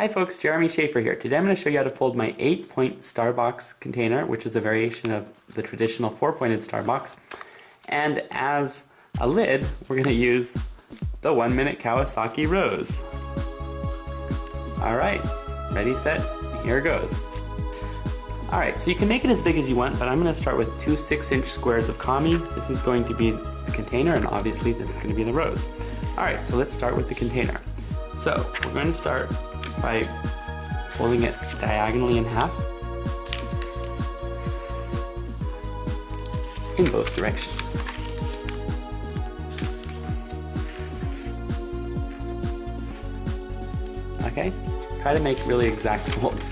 Hi folks, Jeremy Schaefer here. Today I'm going to show you how to fold my 8-point star box container, which is a variation of the traditional 4-pointed star box. And as a lid, we're going to use the 1 minute Kawasaki rose. Alright, ready, set, here goes. Alright, so you can make it as big as you want, but I'm going to start with 2 6-inch squares of kami. This is going to be the container, and obviously this is going to be the rose. Alright, so let's start with the container. So, we're going to start by folding it diagonally in half in both directions. Okay, try to make really exact folds.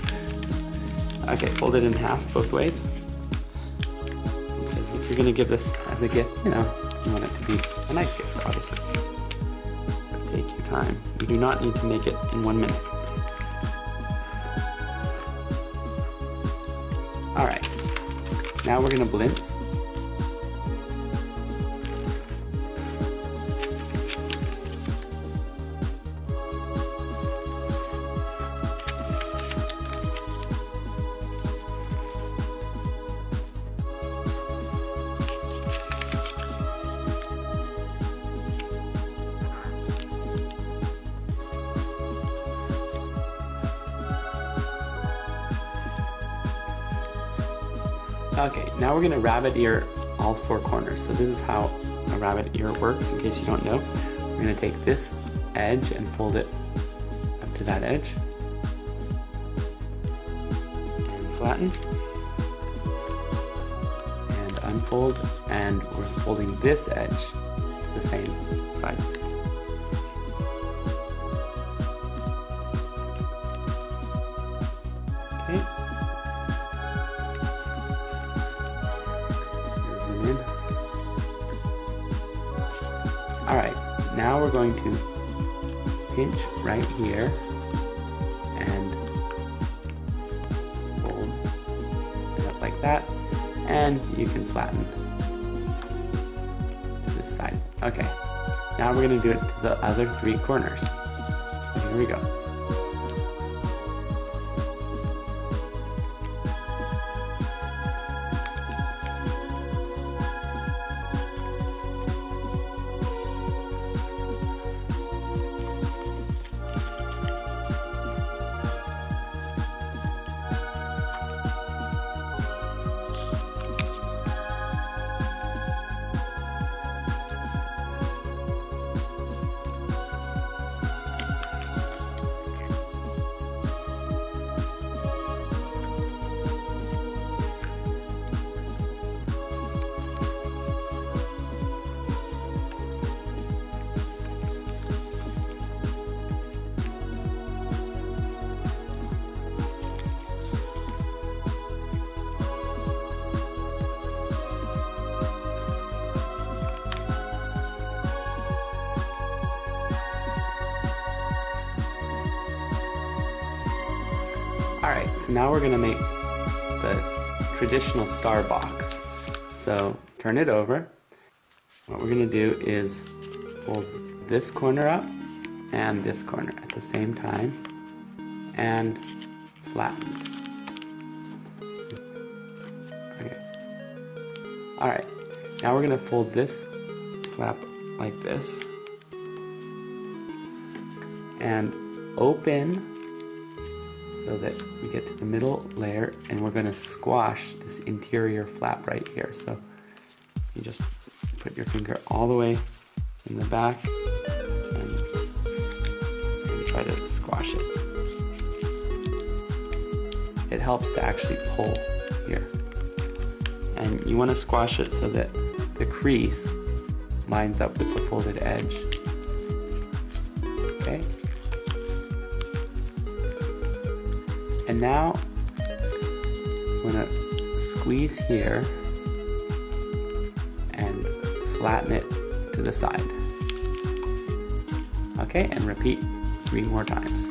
Okay, fold it in half both ways. Because if you're going to give this as a gift, you want it to be a nice gift, obviously. So take your time. You do not need to make it in 1 minute. Alright, now we're going to blintz. Okay, now we're going to rabbit ear all 4 corners. So this is how a rabbit ear works, in case you don't know. We're going to take this edge and fold it up to that edge. And flatten. And unfold. And we're folding this edge to the same side. Okay. Alright, now we're going to pinch right here and fold it up like that, and you can flatten this side. Okay, now we're going to do it to the other 3 corners. So here we go. Alright, so now we're going to make the traditional star box. So turn it over. What we're going to do is fold this corner up and this corner at the same time and flatten. Okay. Alright, now we're going to fold this flap like this and open so that we get to the middle layer, and we're going to squash this interior flap right here. So you just put your finger all the way in the back and try to squash it. It helps to actually pull here. And you want to squash it so that the crease lines up with the folded edge. Okay? And now I'm going to squeeze here and flatten it to the side. Okay, and repeat 3 more times.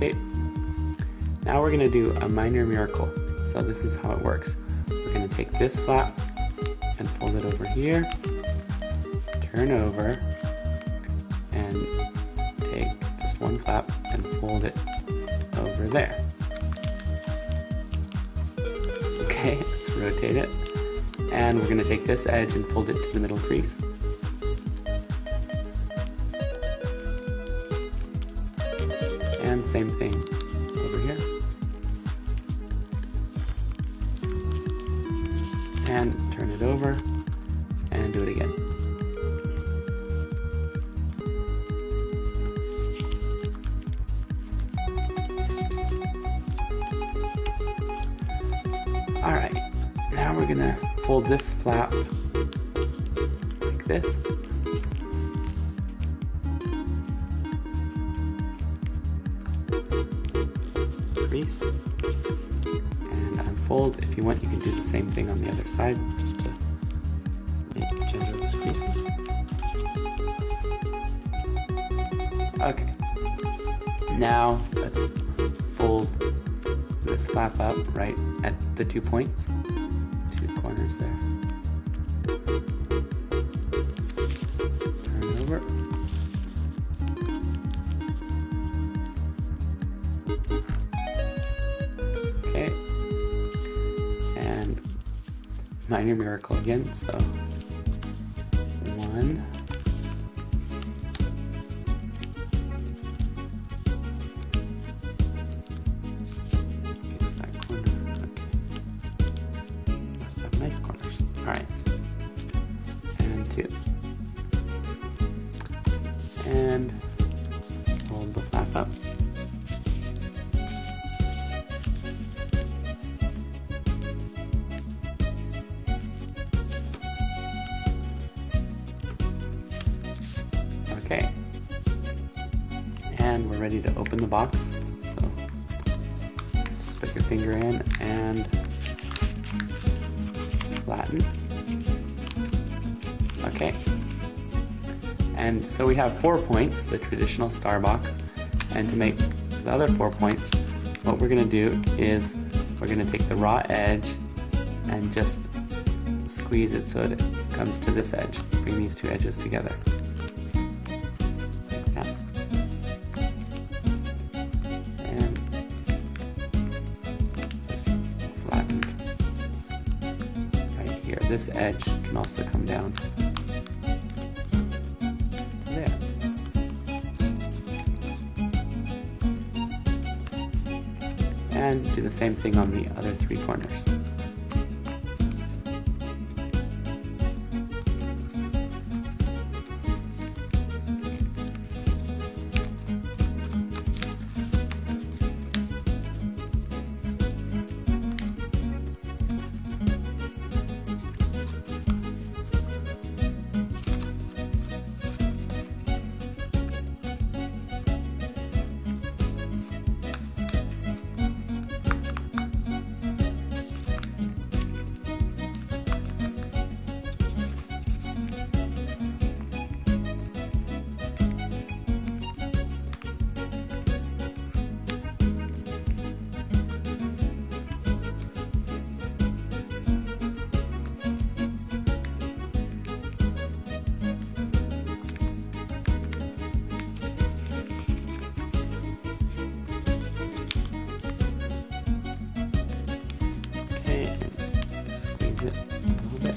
rotate. Now we're going to do a minor miracle. So this is how it works. We're going to take this flap and fold it over here, turn over, and take just one flap and fold it over there. Okay, let's rotate it. And we're going to take this edge and fold it to the middle crease. And same thing over here. And turn it over and do it again. Alright, now we're gonna fold this flap like this. Crease. And unfold. If you want, you can do the same thing on the other side, just to make generous creases. Okay. Now let's fold this flap up right at the 2 points, 2 corners there. Turn it over. Okay. And minor miracle again, so 1, nice corners. Alright. And 2. And fold the flap up. Okay. And we're ready to open the box. So just put your finger in and flatten. Okay. And so we have 4 points, the traditional star box. And to make the other 4 points, what we're going to do is we're going to take the raw edge and just squeeze it so it comes to this edge. Bring these 2 edges together. Like that. And flatten. Here, this edge can also come down there. And do the same thing on the other 3 corners. it a little bit.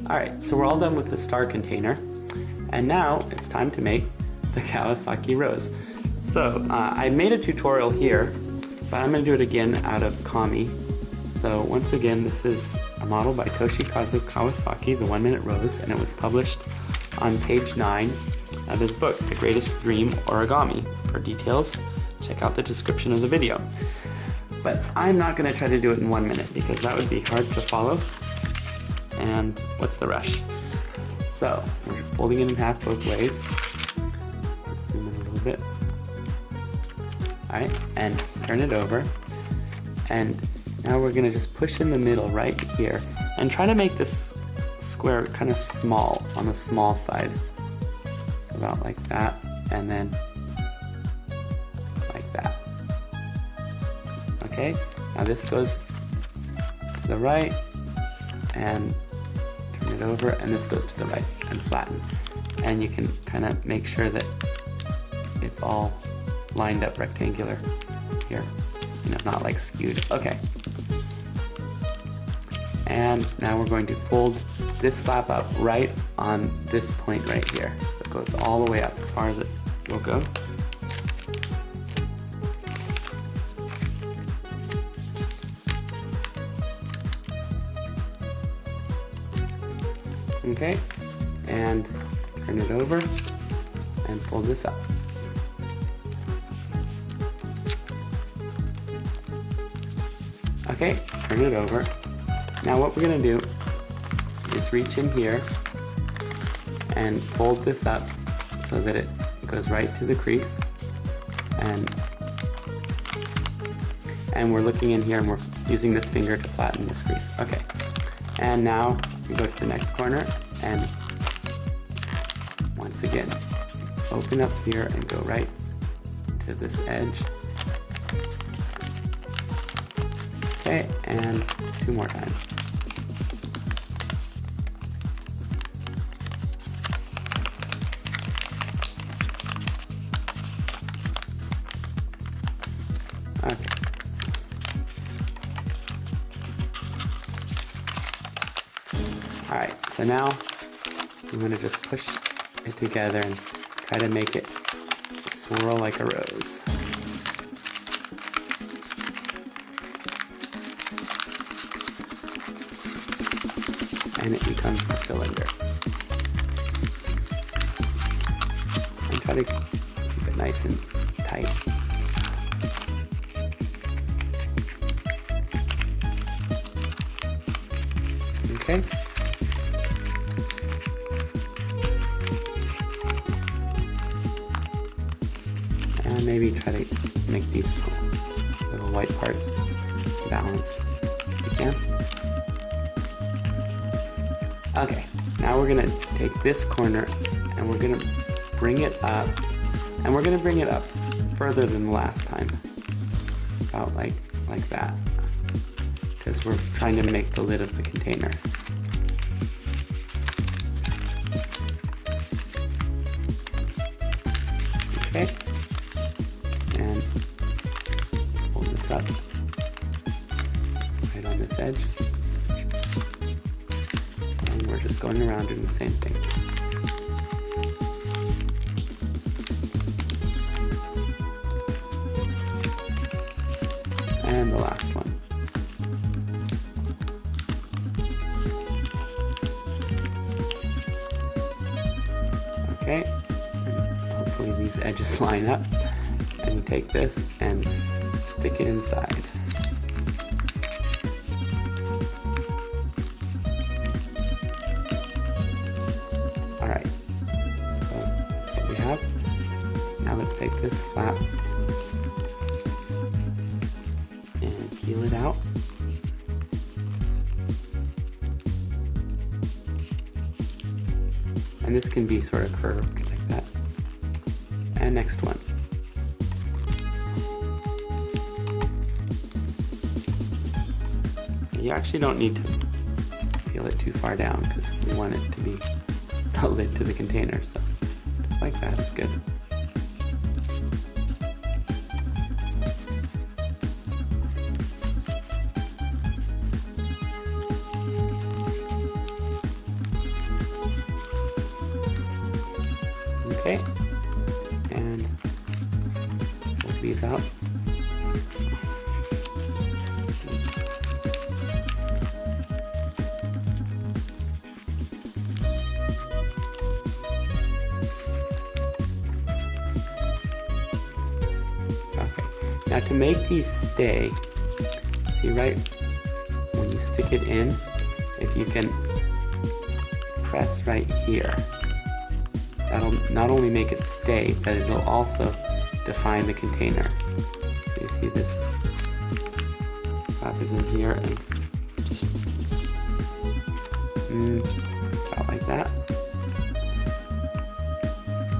Alright, so we're all done with the star container, and now it's time to make the Kawasaki rose. So I made a tutorial here, but I'm going to do it again out of Kami. So once again, this is a model by Toshikazu Kawasaki, the 1 Minute Rose, and it was published on page 9 of his book, The Greatest Dream Origami. For details, check out the description of the video. But I'm not going to try to do it in 1 minute because that would be hard to follow. And what's the rush? So we're folding it in half both ways. Zoom in a little bit. Alright, and turn it over. And now we're going to just push in the middle right here and try to make this square kind of small, on the small side. So about like that, and then like that. Okay, now this goes to the right and turn it over, and this goes to the right and flatten. And you can kind of make sure that it's all lined up rectangular here, you know, not like skewed. Okay. And now we're going to fold this flap up right on this point right here. So it goes all the way up as far as it will go. Okay, and turn it over and fold this up. Okay, turn it over. Now what we're going to do is reach in here and fold this up so that it goes right to the crease, and we're looking in here and we're using this finger to flatten this crease. Okay, and now we go to the next corner and once again open up here and go right to this edge. Okay, and 2 more times. Okay. Alright, so now I'm going to just push it together and try to make it swirl like a rose. And it becomes the cylinder. And try to keep it nice and tight. Okay. And maybe try to make these little white parts balanced if you can. Okay, now we're going to take this corner and we're going to bring it up, and we're going to bring it up further than the last time, about like that, because we're trying to make the lid of the container. Okay, and hold this up right on this edge. We're just going around doing the same thing. And the last one. Okay, and hopefully these edges line up. And you take this and stick it inside. Alright, so that's what we have. Now let's take this flap and peel it out. And this can be sort of curved like that. And next one. You actually don't need to peel it too far down because we want it to be a lid to the container, so just like that is good. Okay, and pull these out. Now to make these stay, See, right when you stick it in, if you can press right here, that'll not only make it stay, but it'll also define the container. So you see this flap is in here and just about like that.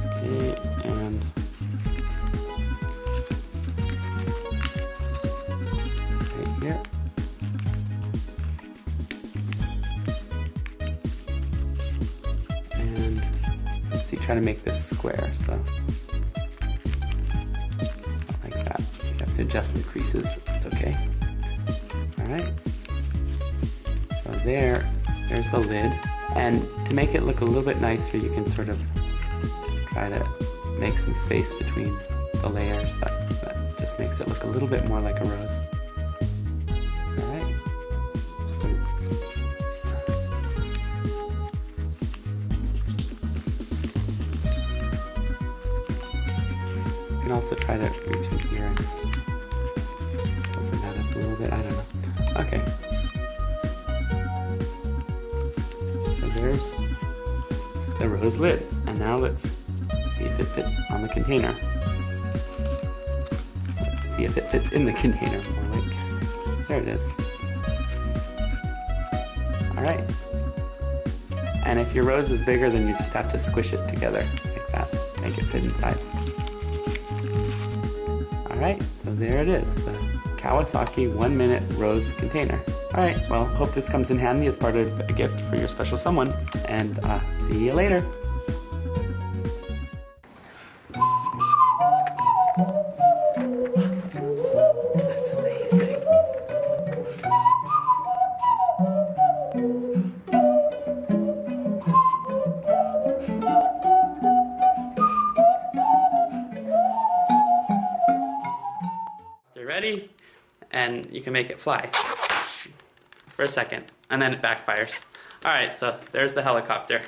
Okay, and right here. And let's see, try to make this square, so like that. You have to adjust the creases, it's okay. Alright. So there's the lid. And to make it look a little bit nicer, you can sort of try to make some space between the layers. That just makes it look a little bit more like a rose. Alright. You can also try to reach in here and open that up a little bit. I don't know. Okay. So there's the rose lid. And now let's see if it fits on the container. Let's see if it fits in the container, more like. There it is. Alright. And if your rose is bigger, then you just have to squish it together like that. Make it fit inside. Alright, so there it is. The Kawasaki 1 minute rose container. Alright, well, hope this comes in handy as part of a gift for your special someone. And see you later. That's amazing. You're ready, and you can make it fly for a second, and then it backfires. Alright, so there's the helicopter.